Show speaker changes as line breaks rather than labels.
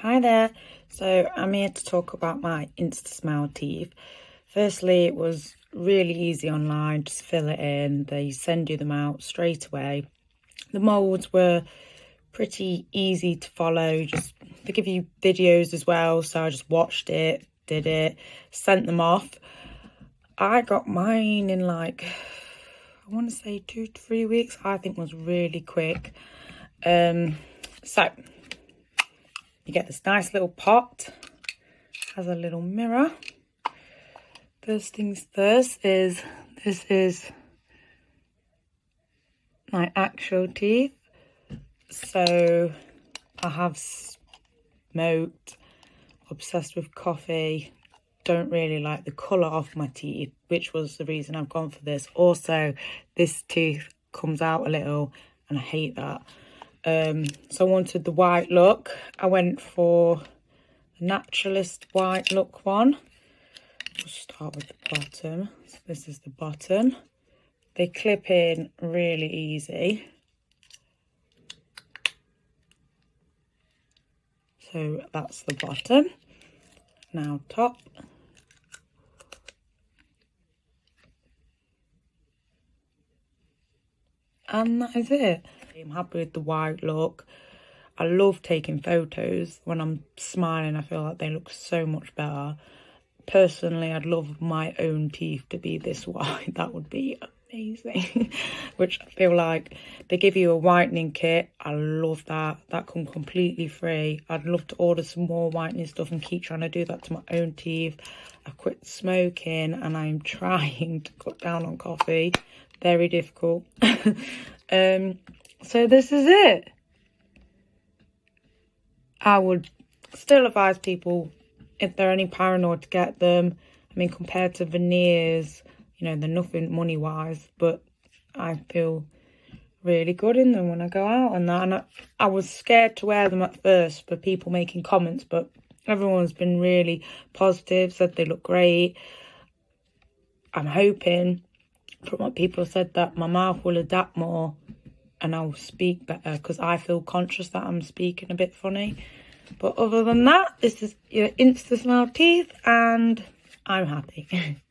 Hi there. So I'm here to talk about my instasmile teeth. Firstly, it was really easy online, just fill it in. They send you them out straight away. The molds were pretty easy to follow. Just they give you videos as well, so I just watched it, did it, sent them off. I got mine in like, I want to say 2 to 3 weeks. I think was really quick. So you get this nice little pot, has a little mirror. First things first is, this is my actual teeth. So I have smoked, obsessed with coffee, don't really like the colour of my teeth, which was the reason I've gone for this. Also, this tooth comes out a little and I hate that. So I wanted the white look. I went for the naturalist white look one. We'll start with the bottom. So this is the bottom. They clip in really easy. So that's the bottom. Now top. And that is it. I'm happy with the white look. I love taking photos. When I'm smiling, I feel like they look so much better. Personally, I'd love my own teeth to be this white. That would be amazing. Which I feel like they give you a whitening kit. I love that. That comes completely free. I'd love to order some more whitening stuff and keep trying to do that to my own teeth. I quit smoking and I'm trying to cut down on coffee. Very difficult. So this is it. I would still advise people, if they're any paranoid, to get them. I mean, compared to veneers, you know, they're nothing money-wise, but I feel really good in them when I go out and that. And I was scared to wear them at first for people making comments, but everyone's been really positive, said they look great. I'm hoping, from what people have said, that my mouth will adapt more and I'll speak better, because I feel conscious that I'm speaking a bit funny. But other than that, this is your instasmile teeth and I'm happy.